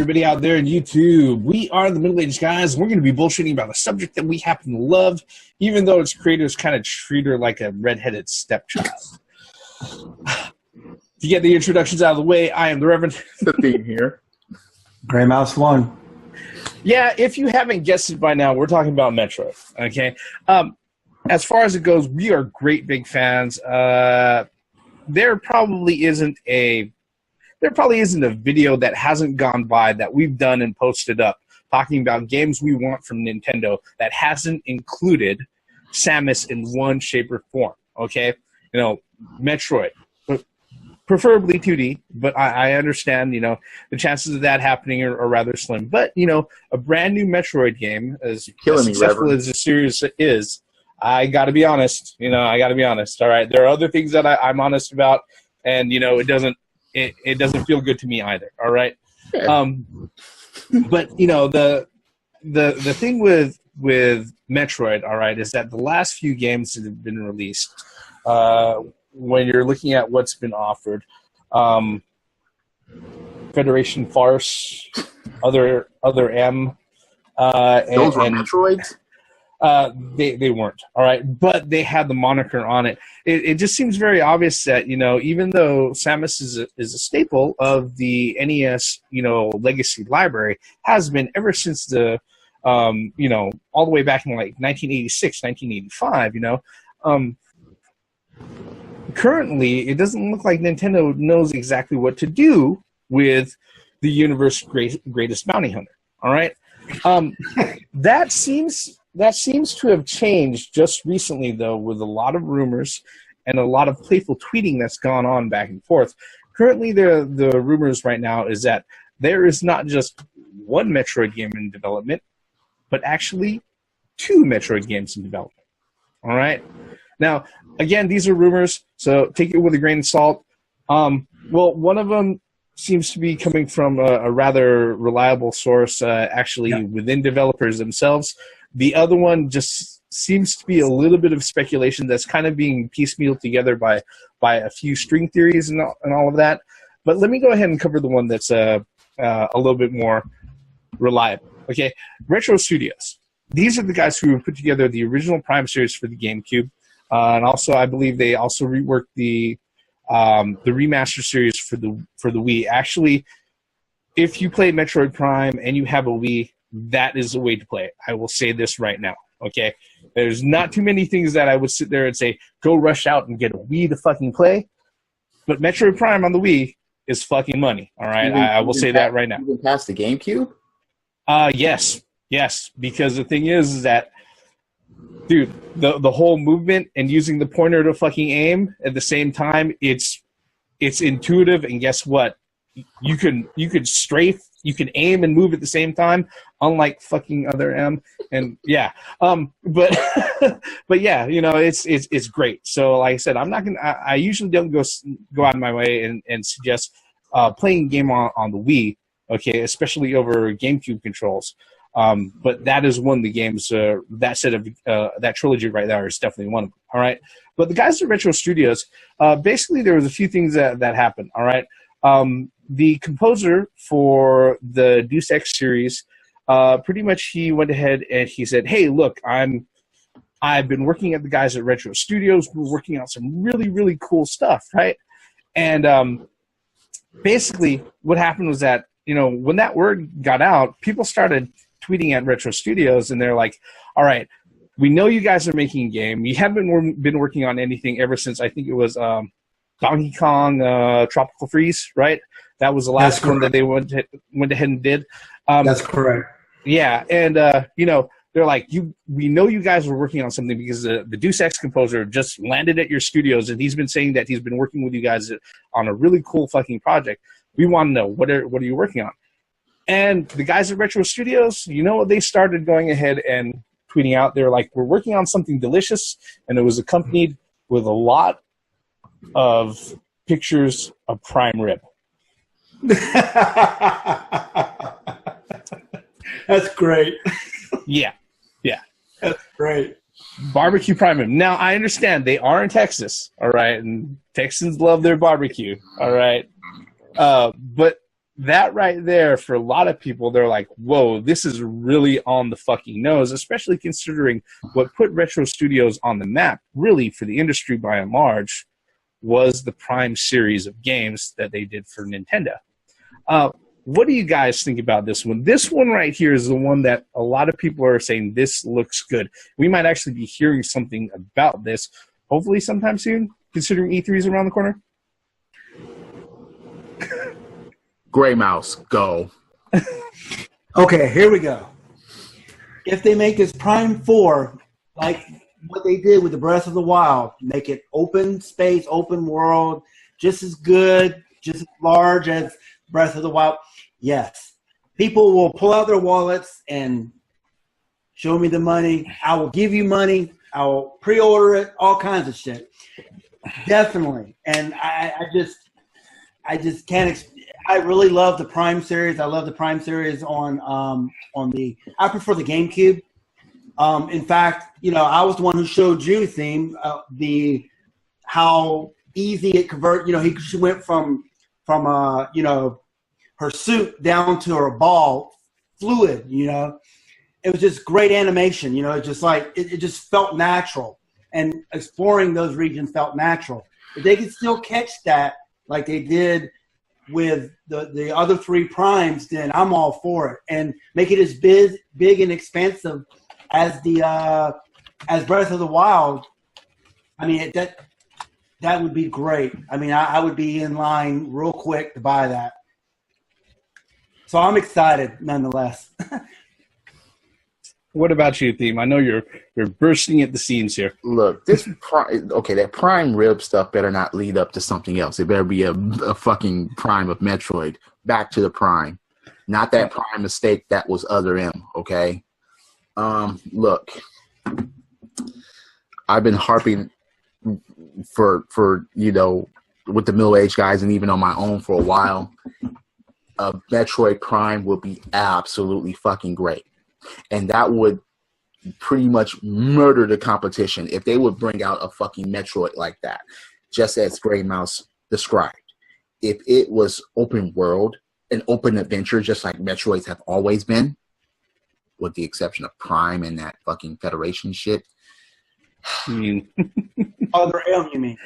everybody out there in YouTube. We are the Middle-Aged Guys. We're going to be bullshitting about a subject that we happen to love, even though its creators kind of treat her like a redheaded stepchild. To get the introductions out of the way, I am the Reverend. The theme here. Gray Mouse 1. Yeah, if you haven't guessed it by now, we're talking about Metroid. Okay. As far as it goes, we are great big fans. There probably isn't a video that hasn't gone by that we've done and posted up talking about games we want from Nintendo that hasn't included Samus in one shape or form. Okay, you know, Metroid, preferably 2D, but I understand, you know, the chances of that happening are rather slim. But, you know, a brand new Metroid game, as successful as the series is, I got to be honest. You know, I got to be honest. All right, there are other things that I'm honest about, and you know, it doesn't feel good to me either. All right, but you know, the thing with Metroid, all right, is that the last few games that have been released, when you're looking at what's been offered, Federation Farce, Other M, those were Metroids. They weren't, all right, but they had the moniker on it. It just seems very obvious that, you know, even though Samus is a staple of the NES, you know, legacy library, has been ever since the, you know, all the way back in like 1986, 1985, you know, currently it doesn't look like Nintendo knows exactly what to do with the universe's greatest bounty hunter, all right. That seems to have changed just recently, though, with a lot of rumors and a lot of playful tweeting that's gone on back and forth. Currently, the rumors right now is that there is not just one Metroid game in development, but actually 2 Metroid games in development. All right? Now, again, these are rumors, so take it with a grain of salt. Well, one of them seems to be coming from a rather reliable source, actually within developers themselves. The other one just seems to be a little bit of speculation that's kind of being piecemealed together by a few string theories and all of that. But let me go ahead and cover the one that's a little bit more reliable. Okay, Retro Studios. These are the guys who put together the original Prime series for the GameCube, and also I believe they also reworked the remaster series for the Wii. Actually, if you play Metroid Prime and you have a Wii, that is the way to play it. I will say this right now, okay? There's not too many things that I would sit there and say, go rush out and get a Wii to fucking play, but Metroid Prime on the Wii is fucking money, all right? I will say that right now. Even past the GameCube? Yes, because the thing is that, dude, the whole movement and using the pointer to fucking aim at the same time, it's intuitive, and guess what? You could strafe, you can aim and move at the same time, unlike fucking Other M. And yeah, but yeah, you know, it's great. So like I said, I usually don't go out of my way and suggest playing a game on the Wii, okay, especially over GameCube controls. But that is one of the games, that set of that trilogy right there is definitely one of them. All right, but the guys at Retro Studios, basically there was a few things that happened. All right. The composer for the Deus Ex series, pretty much he went ahead and he said, hey, look, I've been working at the guys at Retro Studios. We're working on some really, really cool stuff, right? And basically what happened was that, you know, when that word got out, people started tweeting at Retro Studios, and they're like, all right, we know you guys are making a game. You haven't been working on anything ever since, I think it was Donkey Kong Tropical Freeze, right? That was the last one that they went ahead and did. That's correct. Yeah, and you know, they're like, we know you guys were working on something because the Deus Ex composer just landed at your studios, and he's been saying that he's been working with you guys on a really cool fucking project. We want to know, what are you working on? And the guys at Retro Studios, you know, they started going ahead and tweeting out. They're like, we're working on something delicious, and it was accompanied with a lot of pictures of prime rib. That's great. Yeah. That's great. Barbecue prime rib. Now, I understand they are in Texas, all right, and Texans love their barbecue, all right. But that right there, for a lot of people, they're like, whoa, this is really on the fucking nose, especially considering what put Retro Studios on the map, really, for the industry by and large, was the Prime series of games that they did for Nintendo. What do you guys think about this one? This one right here is the one that a lot of people are saying this looks good. We might actually be hearing something about this, hopefully sometime soon, considering E3 is around the corner. Gray Mouse, go. Okay, here we go. If they make this Prime 4 like what they did with the Breath of the Wild, make it open space, open world, just as good, just as large as Breath of the Wild, yes. People will pull out their wallets and show me the money. I will give you money. I will pre-order it, all kinds of shit. Definitely. And I just can't I really love the Prime series. I love the Prime series on I prefer the GameCube. In fact, I was the one who showed you, Theme, how easy it convert. She went from her suit down to her ball, fluid. It was just great animation. Just like it just felt natural, and exploring those regions felt natural. If they could still catch that like they did with the other 3 Primes, then I'm all for it, and make it as big and expansive as as Breath of the Wild. I mean, that would be great. I mean, I would be in line real quick to buy that. So I'm excited nonetheless. What about you, Theme? I know you're bursting at the seams here. Look, that Prime Rib stuff better not lead up to something else. It better be a fucking Prime of Metroid. Back to the Prime. Not that Prime mistake that was Other M, okay? Look, I've been harping for with the middle-aged guys and even on my own for a while. Metroid Prime will be absolutely fucking great. And that would pretty much murder the competition if they would bring out a fucking Metroid like that, just as Gray Mouse described. If it was open world, an open adventure, just like Metroids have always been, with the exception of Prime and that fucking Federation shit. You mean Other M, you mean?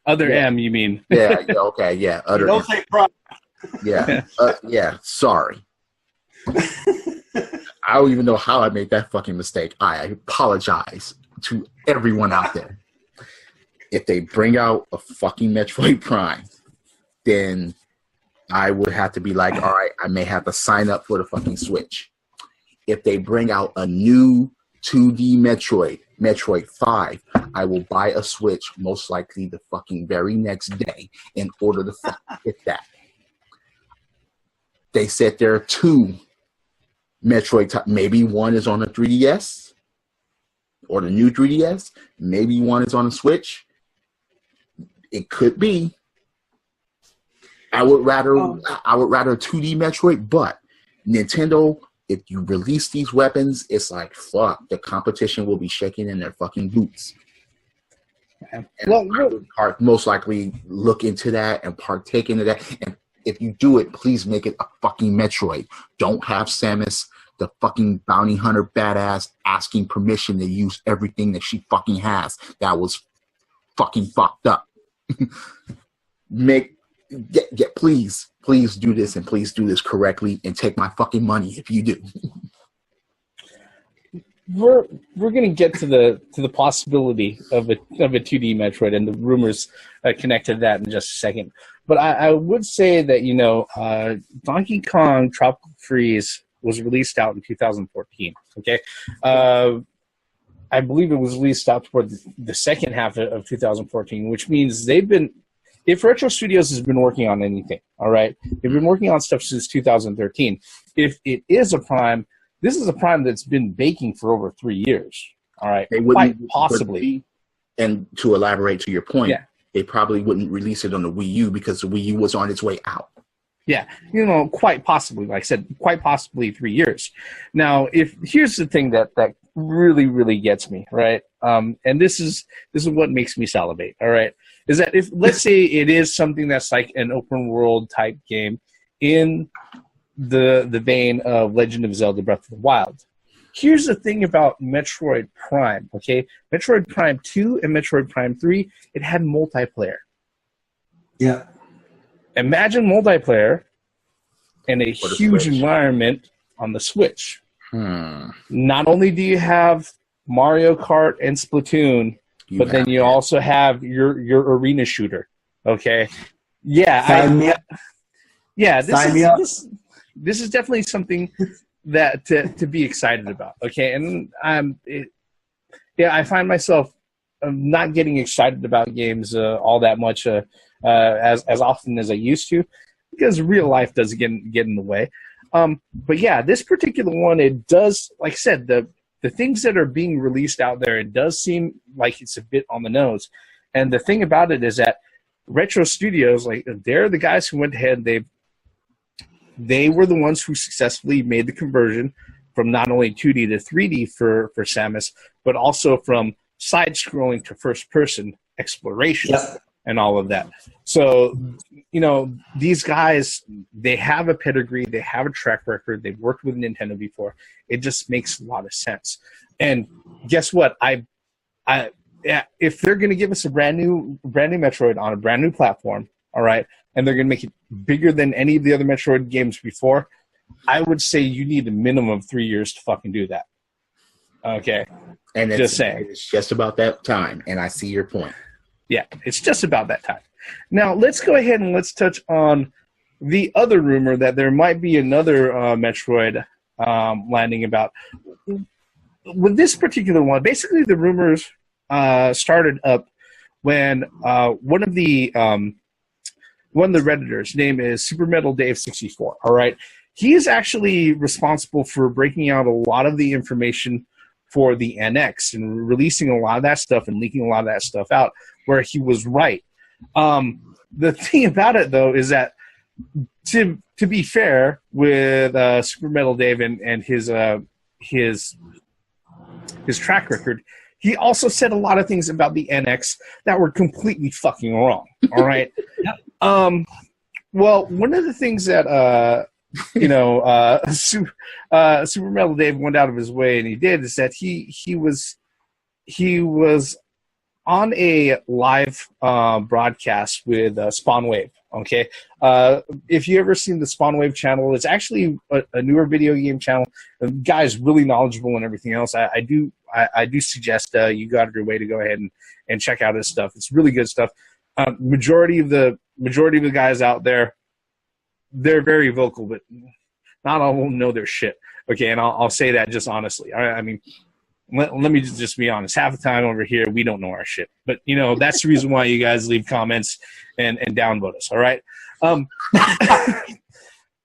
Other M, you mean? Yeah, okay, yeah. Other Don't M. say Prime. Yeah, sorry. I don't even know how I made that fucking mistake. I apologize to everyone out there. If they bring out a fucking Metroid Prime, then I would have to be like, all right, I may have to sign up for the fucking Switch. If they bring out a new 2D Metroid 5, I will buy a Switch most likely the fucking very next day in order to fucking get that. They said there are 2 Metroid, maybe one is on a 3DS or the new 3DS, maybe one is on a Switch. It could be. I would rather 2D Metroid, but Nintendo, if you release these weapons, it's like fuck, the competition will be shaking in their fucking boots. And I would most likely look into that and partake into that. And if you do it, please make it a fucking Metroid. Don't have Samus, the fucking bounty hunter badass, asking permission to use everything that she fucking has. That was fucking fucked up. Please do this, and please do this correctly, and take my fucking money if you do. We're gonna get to the possibility of a 2D Metroid and the rumors connected to that in just a second. But I would say that Donkey Kong Tropical Freeze was released out in 2014. Okay, I believe it was released out toward the second half of 2014, which means if Retro Studios has been working on anything, all right, they've been working on stuff since 2013. If it is a Prime, this is a Prime that's been baking for over 3 years. All right, quite possibly. And to elaborate to your point, they probably wouldn't release it on the Wii U because the Wii U was on its way out. Yeah, quite possibly. Like I said, quite possibly 3 years. Now, here's the thing that really, really gets me, right? And this is what makes me salivate. All right, is that if let's say it is something that's like an open world type game, in the vein of Legend of Zelda Breath of the Wild. Here's the thing about Metroid Prime, okay? Metroid Prime 2 and Metroid Prime 3, it had multiplayer. Yeah. Imagine multiplayer in a huge Switch. environment on the Switch. Hmm. Not only do you have Mario Kart and Splatoon, but then you also have your arena shooter, okay? Yeah, Sign me up. yeah. Sign me up. This is definitely something that to be excited about, okay? And I find myself not getting excited about games all that much as often as I used to, because real life does get in the way. But yeah, this particular one, it does, like I said, the things that are being released out there, it does seem like it's a bit on the nose. And the thing about it is that Retro Studios, like, they're the guys who went ahead, they were the ones who successfully made the conversion from not only 2D to 3D for Samus, but also from side-scrolling to first-person exploration. Yep. And all of that. So, you know, these guys, they have a pedigree, they have a track record, they've worked with Nintendo before. It just makes a lot of sense. And guess what? If they're going to give us a brand new Metroid on a brand new platform, all right, and they're going to make it bigger than any of the other Metroid games before, I would say you need a minimum of 3 years to fucking do that. Okay, and just saying, it's just about that time, and I see your point. Yeah, it's just about that time. Now, let's go ahead and let's touch on the other rumor that there might be another Metroid landing about. With this particular one, basically the rumors started up when one of the Redditors, name is Super Metal Dave 64. All right, he is actually responsible for breaking out a lot of the information for the NX and releasing a lot of that stuff and leaking a lot of that stuff out, where he was right. The thing about it, though, is that to be fair with Super Metal Dave and his track record, he also said a lot of things about the NX that were completely fucking wrong. All right. Well, one of the things that Super Metal Dave went out of his way and he did is that he was on a live broadcast with Spawnwave. Okay, if you ever seen the Spawnwave channel, it's actually a newer video game channel. The guy's really knowledgeable and everything else. I do suggest you go out of your way to go ahead and check out his stuff. It's really good stuff. Majority of the guys out there, they're very vocal, but not all of them know their shit. Okay, and I'll say that just honestly. I mean, let me just be honest. Half the time over here, we don't know our shit. But, you know, that's the reason why you guys leave comments and downvote us, all right?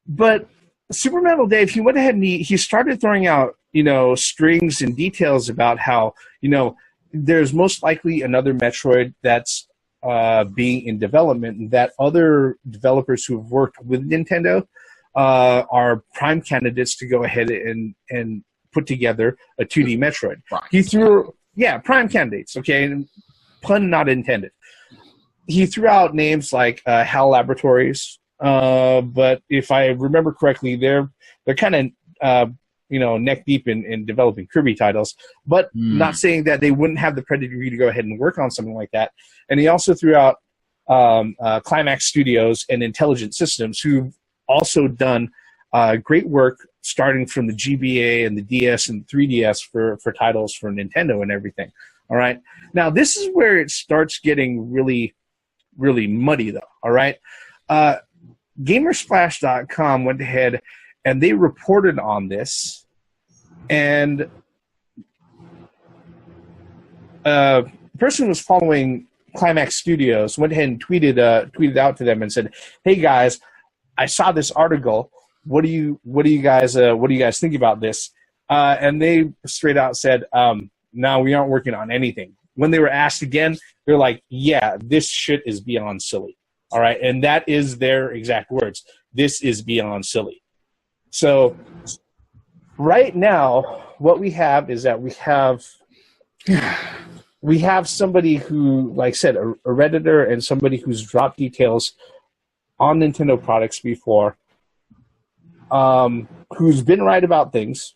But Super Metal Dave, he went ahead and he started throwing out, you know, strings and details about how, you know, there's most likely another Metroid that's being in development, and that other developers who have worked with Nintendo are prime candidates to go ahead and put together a 2D Metroid. Right. He threw, prime candidates, okay, and pun not intended. He threw out names like HAL Laboratories, but if I remember correctly, they're kind of neck deep in developing Kirby titles, but not saying that they wouldn't have the pedigree to go ahead and work on something like that. And he also threw out Climax Studios and Intelligent Systems, who've also done great work starting from the GBA and the DS and 3DS for titles for Nintendo and everything. All right. Now, this is where it starts getting really, really muddy, though. All right. Gamersplash.com went ahead and they reported on this, and a person who was following Climax Studios went ahead and tweeted out to them and said, "Hey guys, I saw this article. What do you guys think about this?" And they straight out said, "No, we aren't working on anything." When they were asked again, they're like, "Yeah, this shit is beyond silly." All right, and that is their exact words. This is beyond silly. So right now, what we have is that we have somebody who, like I said, a Redditor and somebody who's dropped details on Nintendo products before, who's been right about things,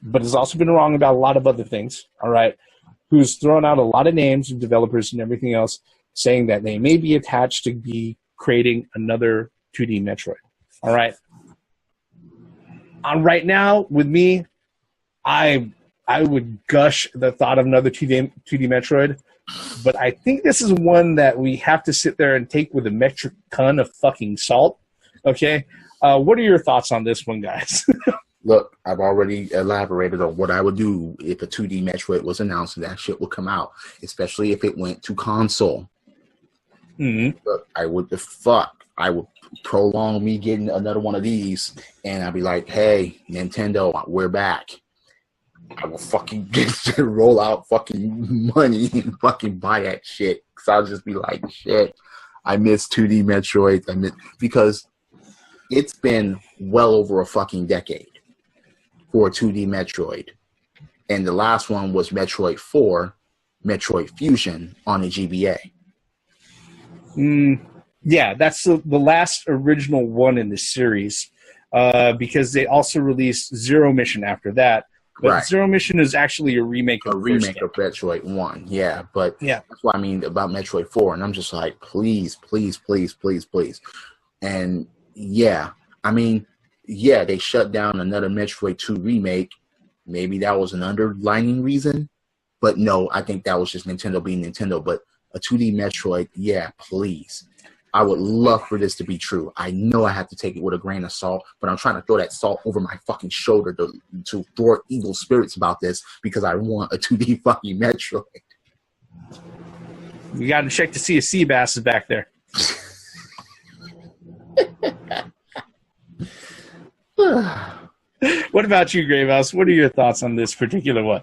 but has also been wrong about a lot of other things, all right, who's thrown out a lot of names of developers and everything else, saying that they may be attached to be creating another 2D Metroid, all right? Right now, with me, I would gush the thought of another 2D Metroid, but I think this is one that we have to sit there and take with a metric ton of fucking salt, okay? What are your thoughts on this one, guys? Look, I've already elaborated on what I would do if a 2D Metroid was announced and that shit would come out, especially if it went to console. Mm-hmm. Look, I would prolong me getting another one of these, and I'd be like, hey, Nintendo, we're back. I will fucking roll out fucking money and fucking buy that shit. Because I'll just be like, shit, I miss 2D Metroid. Because it's been well over a fucking decade for a 2D Metroid. And the last one was Metroid 4, Metroid Fusion on the GBA. Yeah, that's the last original one in the series, because they also released Zero Mission after that. But Right. Zero Mission is actually a remake of Metroid 1. Yeah, but yeah, that's what I mean about Metroid 4. And I'm just like, please, please, please, please, please. And yeah, I mean, yeah, they shut down another Metroid 2 remake. Maybe that was an underlining reason. But no, I think that was just Nintendo being Nintendo. But a 2D Metroid, yeah, please. I would love for this to be true. I know I have to take it with a grain of salt, but I'm trying to throw that salt over my fucking shoulder to thwart evil spirits about this because I want a 2D fucking Metroid. you got to check to see if Seabass is back there. What about you, Gravehouse? What are your thoughts on this particular one?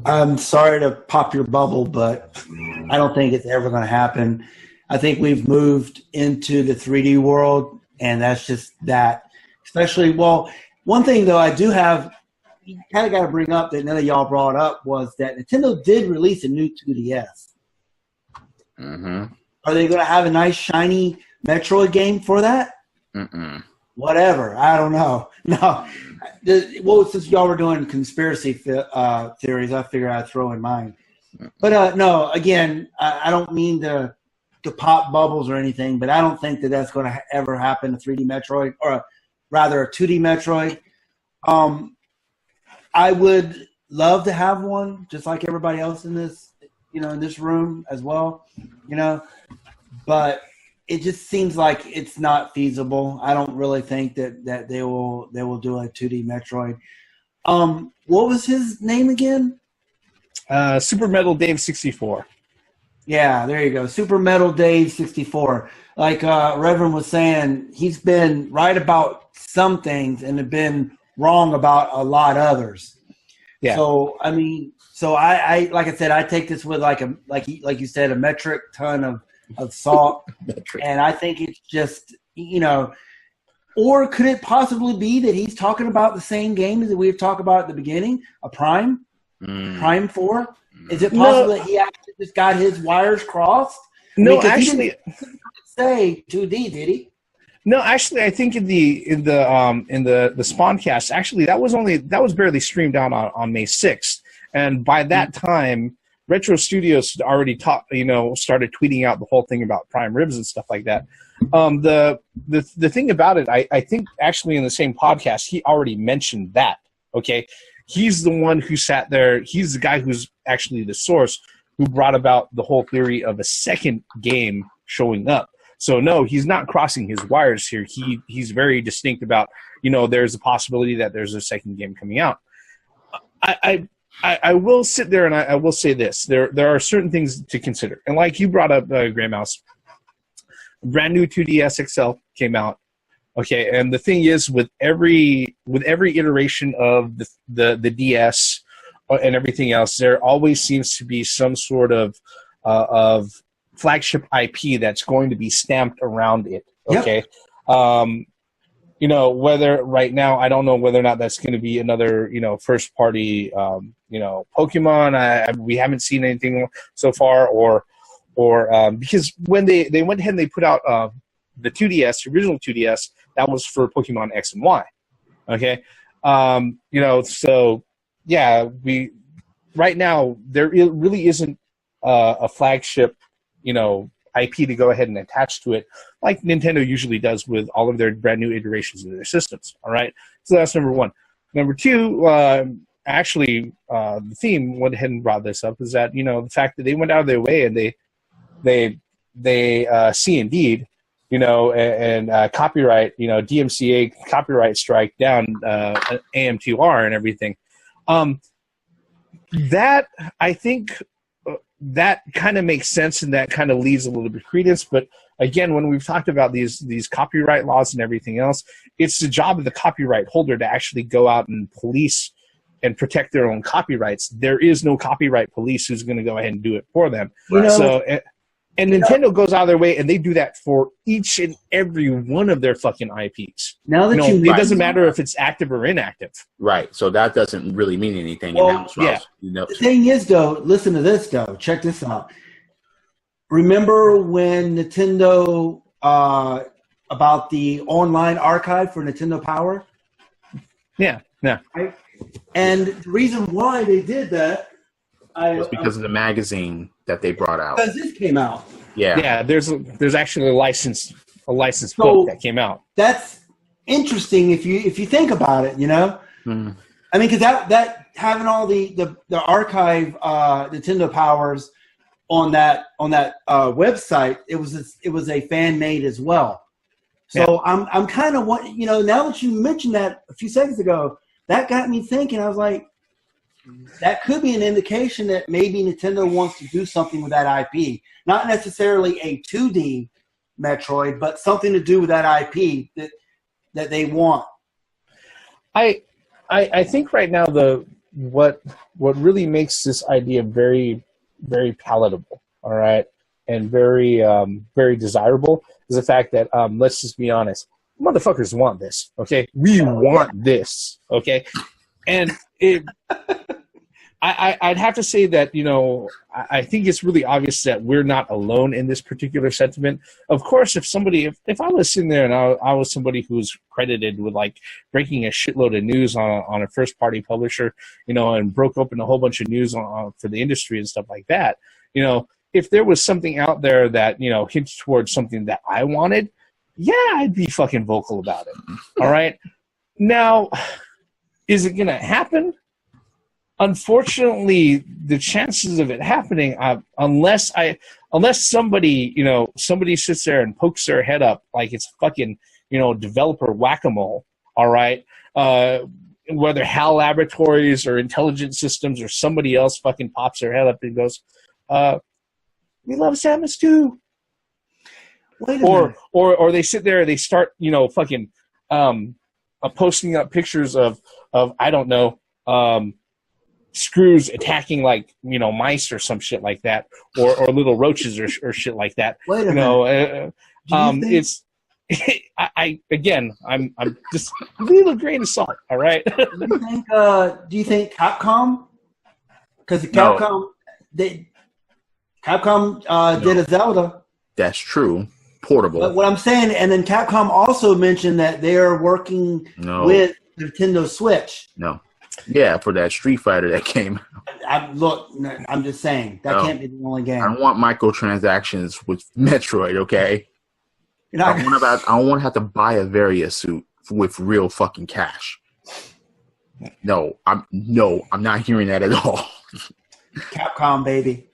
I'm sorry to pop your bubble, but I don't think it's ever going to happen. I think we've moved into the 3D world, and that's just that. Especially, well, one thing, though, I do have, you kind of got to bring up that none of y'all brought up was that Nintendo did release a new 2DS. Mm-hmm. Are they going to have a nice, shiny Metroid game for that? Mm-mm. Whatever. I don't know. No. Well, since y'all were doing conspiracy theories, I figured I'd throw in mine. But no, again, I don't mean to pop bubbles or anything, but I don't think that that's going to ever happen, a 3D Metroid, or rather a 2D Metroid. I would love to have one, just like everybody else in this, in this room as well, but it just seems like it's not feasible. I don't really think that they will do a 2D Metroid. What was his name again? Super Metal Dave 64. Yeah, there you go. Super Metal Dave 64. Like Reverend was saying, he's been right about some things and have been wrong about a lot others. Yeah. So I mean, I like I said, I take this with like you said, a metric ton of salt, and I think it's just or could it possibly be that he's talking about the same game that we have talked about at the beginning, a Prime 4? Is it possible that he actually just got his wires crossed? No, actually, he didn't say 2D, did he? No, actually, I think in the Spawncast, actually that was barely streamed out on May 6th, and by that time, Retro Studios had already started tweeting out the whole thing about prime ribs and stuff like that. The thing about it, I think actually in the same podcast he already mentioned that. Okay, he's the one who sat there. He's the guy who's actually the source who brought about the whole theory of a second game showing up. So no, he's not crossing his wires here. He's very distinct about there's a possibility that there's a second game coming out. I will sit there and I will say this: there are certain things to consider, and like you brought up, Grey Mouse, brand new 2DS XL came out. Okay, and the thing is, with every iteration of the DS and everything else, there always seems to be some sort of flagship IP that's going to be stamped around it. Okay. Yep. Whether right now, I don't know whether or not that's going to be another, first party, Pokemon. We haven't seen anything so far, or because when they went ahead and they put out the 2DS, the original 2DS, that was for Pokemon X and Y. Okay, so yeah, right now there really isn't a flagship, IP to go ahead and attach to it, like Nintendo usually does with all of their brand new iterations of their systems. All right, so that's number one. Number two, the theme went ahead and brought this up is that the fact that they went out of their way and they see Indeed, and copyright, DMCA copyright strike down AM2R and everything. That I think that kind of makes sense and that kind of leaves a little bit of credence. But again, when we've talked about these copyright laws and everything else, it's the job of the copyright holder to actually go out and police and protect their own copyrights. There is no copyright police who's going to go ahead and do it for them. And Nintendo goes out of their way, and they do that for each and every one of their fucking IPs. Now that it doesn't matter if it's active or inactive. Right. So that doesn't really mean anything. The thing is, though, listen to this, though. Check this out. Remember when Nintendo, about the online archive for Nintendo Power? Yeah. Right? And the reason why they did that was because of the magazine that they brought out. Because this came out. Yeah. There's actually a licensed book that came out. That's interesting if you think about it. Mm. I mean, because that having all the archive Nintendo Powers on that website, it was a fan made as well. So yeah. I'm kind of now that you mentioned that a few seconds ago, that got me thinking. I was like, that could be an indication that maybe Nintendo wants to do something with that IP. Not necessarily a 2D Metroid, but something to do with that IP that they want. I think right now what really makes this idea very, very palatable, all right, and very very desirable is the fact that let's just be honest, motherfuckers want this, okay? We want this, okay? And I'd have to say that, I think it's really obvious that we're not alone in this particular sentiment. Of course, if I was sitting there and I was somebody who's credited with like breaking a shitload of news on a first party publisher, and broke open a whole bunch of news for the industry and stuff like that, if there was something out there that, hinted towards something that I wanted, yeah, I'd be fucking vocal about it. All right. Now, is it going to happen? Unfortunately, the chances of it happening, unless somebody sits there and pokes their head up like it's fucking, developer whack-a-mole, all right? Whether HAL Laboratories or Intelligent Systems or somebody else fucking pops their head up and goes, we love Samus too. Wait a minute. Or they sit there and they start, fucking posting up pictures of I don't know, screws attacking like mice or some shit like that, or little roaches or shit like that. Wait a minute. It's I'm just a little grain of salt. All right. Do you think Capcom? Because Capcom did a Zelda. That's true. Portable. But what I'm saying, and then Capcom also mentioned that they're working with Nintendo Switch. No. Yeah, for that Street Fighter that came out. I'm just saying that can't be the only game. I don't want microtransactions with Metroid, okay? I don't want to have to buy a Varia suit with real fucking cash. No, I'm not hearing that at all. Capcom, baby.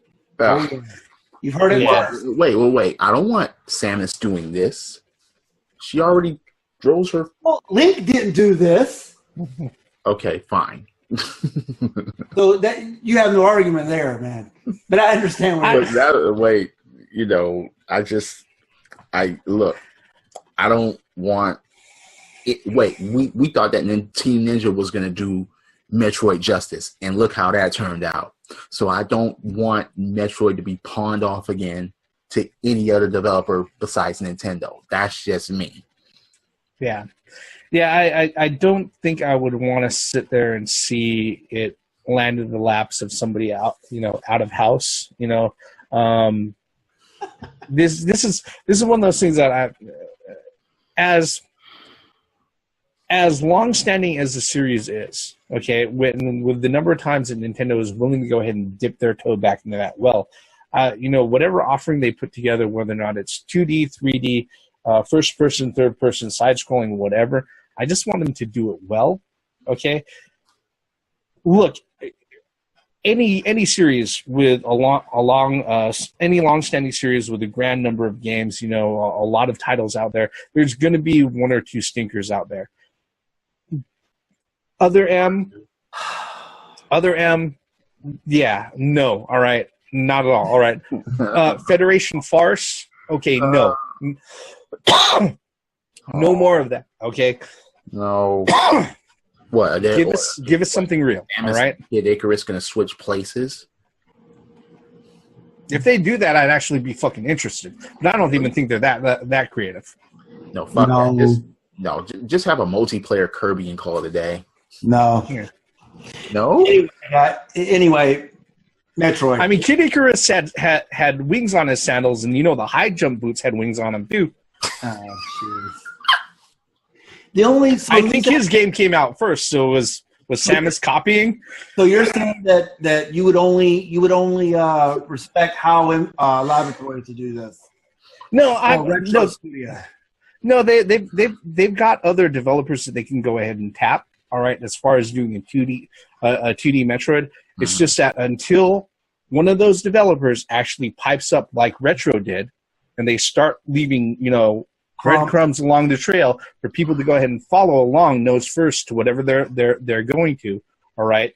You've heard it. Yeah. Wait. I don't want Samus doing this. She already throws her. Well, Link didn't do this. Okay, fine. So that you have no argument there, man. But I understand what you're saying. I don't want it. Wait, we thought that Team Ninja was going to do Metroid justice, and look how that turned out. So I don't want Metroid to be pawned off again to any other developer besides Nintendo. That's just me. Yeah. Yeah, I don't think I would want to sit there and see it land in the laps of somebody out of house. This is one of those things that as long-standing as the series is, okay, with the number of times that Nintendo is willing to go ahead and dip their toe back into that well, whatever offering they put together, whether or not it's 2D, 3D, first-person, third-person, side-scrolling, whatever, I just want them to do it well, okay? Look, any series with any long-standing series with a grand number of games, a lot of titles out there, there's going to be one or two stinkers out there. Other M, yeah, no, all right, not at all, all right. Federation Farce, okay, no. No more of that, okay? No. What? Give us something real, all right? Kid Icarus going to switch places? If they do that, I'd actually be fucking interested. But I don't even think they're that creative. No, fuck that. Just have a multiplayer Kirby and call it a day. No. No? Anyway, Metroid. I mean, Kid Icarus had wings on his sandals, and the high jump boots had wings on them too. Oh, shit. I think his game came out first, so was Samus copying? So you're saying that you would only respect HAL Laboratory to do this? No, they've got other developers that they can go ahead and tap. All right, as far as doing a 2D Metroid, it's just that until one of those developers actually pipes up like Retro did, and they start leaving breadcrumbs along the trail for people to go ahead and follow along nose first to whatever they're going to. All right.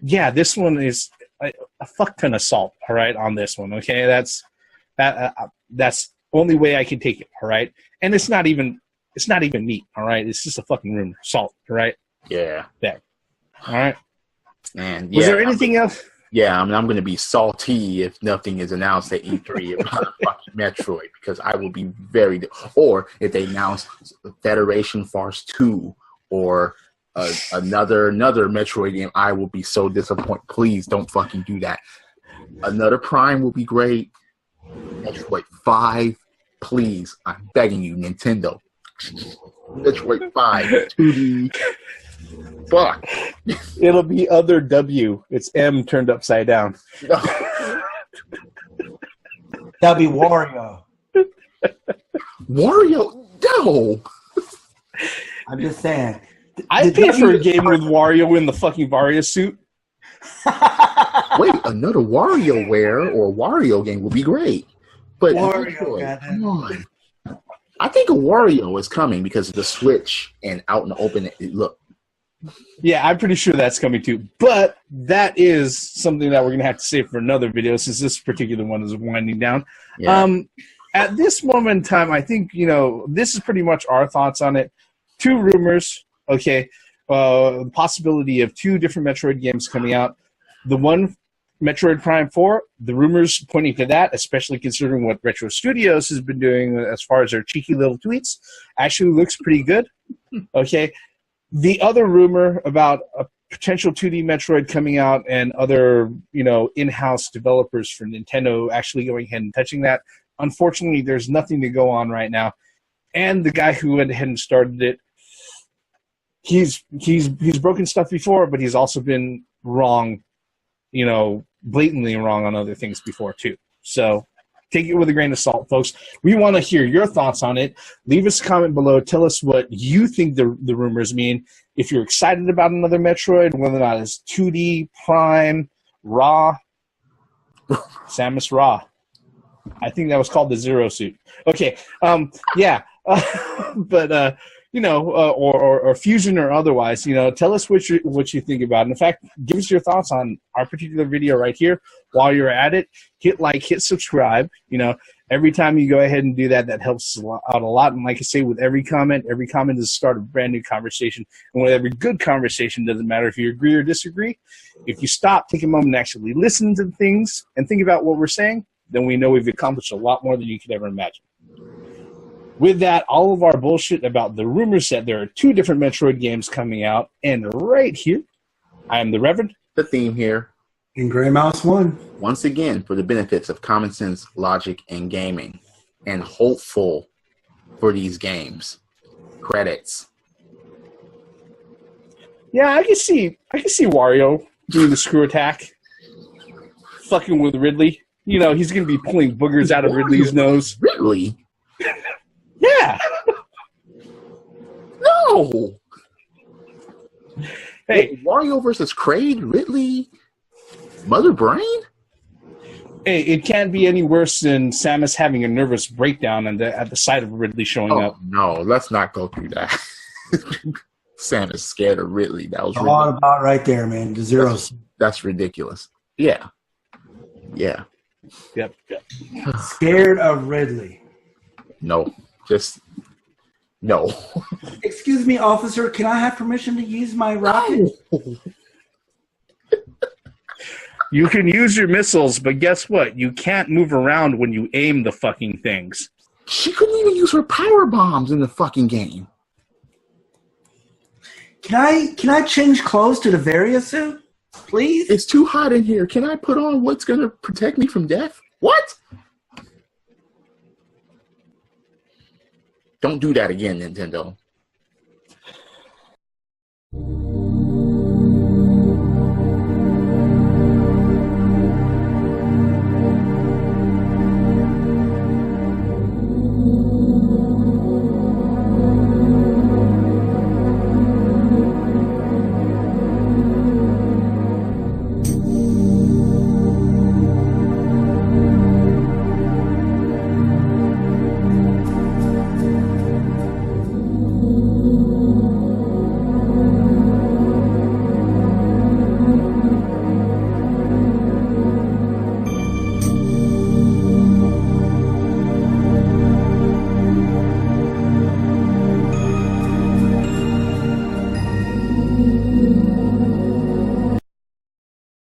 Yeah, this one is a fuck ton of salt. All right, on this one. Okay, that's the only way I can take it. All right, and it's not even meat. All right, it's just a fucking rumor. Salt. All right. Yeah. There. All right. And was there anything else? Yeah, I mean, I'm going to be salty if nothing is announced at E3 about fucking Metroid, because I will be or if they announce Federation Farce 2 or another Metroid game, I will be so disappointed. Please don't fucking do that. Another Prime will be great. Metroid 5, please, I'm begging you, Nintendo. Metroid 5, 2D. Fuck. It'll be Other W. It's M turned upside down. That'll be Wario. Wario? No. I'm just saying. I'd pay for a game with Wario in the fucking Varia suit. Wait, another WarioWare or Wario game would be great. But Wario, come on. I think a Wario is coming because of the Switch and out in the open. Look. Yeah, I'm pretty sure that's coming too. But that is something that we're going to have to save for another video since this particular one is winding down. Yeah. At this moment in time, I think, this is pretty much our thoughts on it. 2 rumors, okay. The possibility of 2 different Metroid games coming out. The one, Metroid Prime 4, the rumors pointing to that, especially considering what Retro Studios has been doing as far as their cheeky little tweets, actually looks pretty good, okay. The other rumor about a potential 2D Metroid coming out and other, in-house developers for Nintendo actually going ahead and touching that, unfortunately, there's nothing to go on right now. And the guy who went ahead and started it, he's broken stuff before, but he's also been wrong, blatantly wrong on other things before too. So take it with a grain of salt, folks. We want to hear your thoughts on it. Leave us a comment below. Tell us what you think the rumors mean. If you're excited about another Metroid, whether or not it's 2D, Prime, Raw, Samus Raw. I think that was called the Zero Suit. Okay, yeah. But, or Fusion or otherwise, tell us what you think about it. In fact, give us your thoughts on our particular video right here. While you're at it, hit like, hit subscribe. Every time you go ahead and do that, that helps out a lot. And like I say, with every comment is the start of a brand new conversation. And with every good conversation, doesn't matter if you agree or disagree. If you stop, take a moment and actually listen to things and think about what we're saying, then we know we've accomplished a lot more than you could ever imagine. With that, all of our bullshit about the rumors that there are 2 different Metroid games coming out, and right here, I am the Reverend. The Theme here. And Gray Mouse 1. Once again, for the benefits of common sense, logic, and gaming. And hopeful for these games. Credits. Yeah, I can see Wario doing the screw attack, fucking with Ridley. You know, he's gonna be pulling boogers out of Ridley's nose. Ridley? Yeah. No. Hey, Wario versus Kraid, Ridley, Mother Brain? hey, it can't be any worse than Samus having a nervous breakdown at the sight of Ridley showing up. No, let's not go through that. Samus scared of Ridley. That was all about right there, man. The zeros. That's ridiculous. Yeah. Yep. Scared of Ridley. No. Just no. Excuse me, officer. Can I have permission to use my rocket? You can use your missiles, but guess what? You can't move around when you aim the fucking things. She couldn't even use her power bombs in the fucking game. Can I change clothes to the Varia suit, please? It's too hot in here. Can I put on what's going to protect me from death? What? Don't do that again, Nintendo.